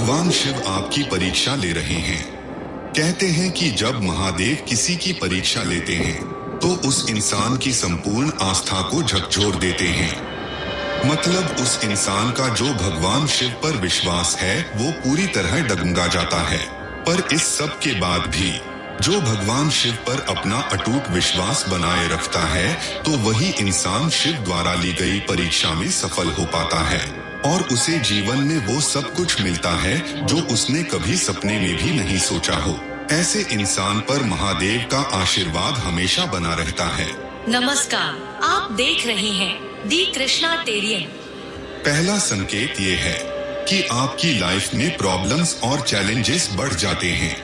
भगवान शिव आपकी परीक्षा ले रहे हैं। कहते हैं कि जब महादेव किसी की परीक्षा लेते हैं तो उस इंसान की संपूर्ण आस्था को झकझोर देते हैं। मतलब उस इंसान का जो भगवान शिव पर विश्वास है वो पूरी तरह डगमगा जाता है। पर इस सब के बाद भी जो भगवान शिव पर अपना अटूट विश्वास बनाए रखता है तो वही इंसान शिव द्वारा ली गई परीक्षा में सफल हो पाता है और उसे जीवन में वो सब कुछ मिलता है जो उसने कभी सपने में भी नहीं सोचा हो। ऐसे इंसान पर महादेव का आशीर्वाद हमेशा बना रहता है। नमस्कार, आप देख रहे हैं दी कृष्णा टेरियन। पहला संकेत ये है कि आपकी लाइफ में प्रॉब्लम्स और चैलेंजेस बढ़ जाते हैं।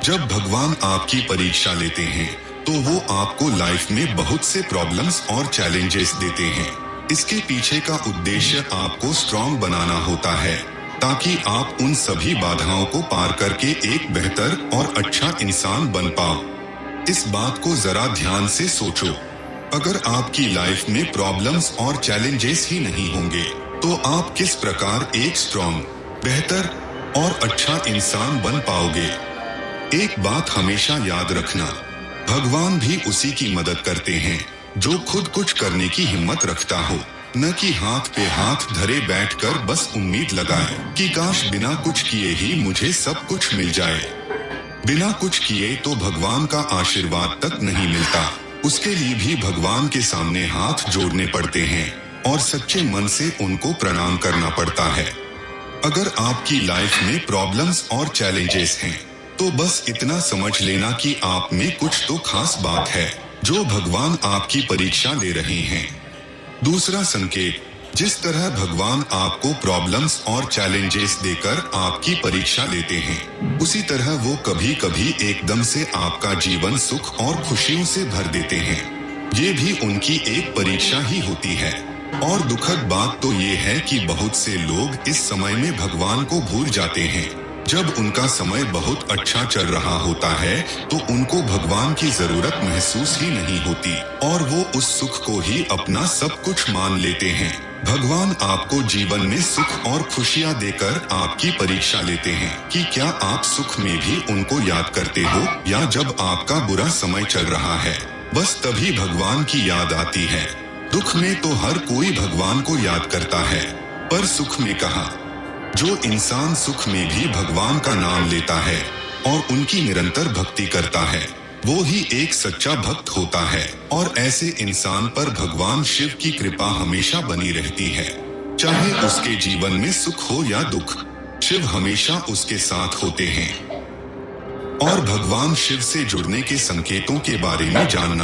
जब भगवान आपकी परीक्षा लेते हैं तो वो आपको लाइफ में बहुत से प्रॉब्लम्स और चैलेंजेस देते हैं। इसके पीछे का उद्देश्य आपको स्ट्रॉन्ग बनाना होता है ताकि आप उन सभी बाधाओं को पार करके एक बेहतर और अच्छा इंसान बन पाओ। इस बात को जरा ध्यान से सोचो। अगर आपकी लाइफ में प्रॉब्लम्स और चैलेंजेस ही नहीं होंगे तो आप किस प्रकार एक स्ट्रॉन्ग, बेहतर और अच्छा इंसान बन पाओगे। एक बात हमेशा याद रखना, भगवान भी उसी की मदद करते हैं जो खुद कुछ करने की हिम्मत रखता हो, न कि हाथ पे हाथ धरे बैठकर बस उम्मीद लगाए कि काश बिना कुछ किए ही मुझे सब कुछ मिल जाए। बिना कुछ किए तो भगवान का आशीर्वाद तक नहीं मिलता। उसके लिए भी भगवान के सामने हाथ जोड़ने पड़ते हैं और सच्चे मन से उनको प्रणाम करना पड़ता है। अगर आपकी लाइफ में प्रॉब्लम्स और चैलेंजेस हैं तो बस इतना समझ लेना कि आप में कुछ तो खास बात है जो भगवान आपकी परीक्षा ले रहे हैं। दूसरा संकेत, जिस तरह भगवान आपको प्रॉब्लम्स और चैलेंजेस देकर आपकी परीक्षा लेते हैं उसी तरह वो कभी कभी एकदम से आपका जीवन सुख और खुशियों से भर देते हैं। ये भी उनकी एक परीक्षा ही होती है। और दुखद बात तो ये है कि बहुत से लोग इस समय में भगवान को भूल जाते हैं। जब उनका समय बहुत अच्छा चल रहा होता है तो उनको भगवान की जरूरत महसूस ही नहीं होती और वो उस सुख को ही अपना सब कुछ मान लेते हैं। भगवान आपको जीवन में सुख और खुशियाँ देकर आपकी परीक्षा लेते हैं कि क्या आप सुख में भी उनको याद करते हो या जब आपका बुरा समय चल रहा है बस तभी भगवान की याद आती है। दुख में तो हर कोई भगवान को याद करता है, पर सुख में कहाँ। जो इंसान सुख में भी भगवान का नाम लेता है और उनकी निरंतर भक्ति करता है वो ही एक सच्चा भक्त होता है और ऐसे इंसान पर भगवान शिव की कृपा हमेशा बनी रहती है। चाहे उसके जीवन में सुख हो या दुख, शिव हमेशा उसके साथ होते हैं। और भगवान शिव से जुड़ने के संकेतों के बारे में जानना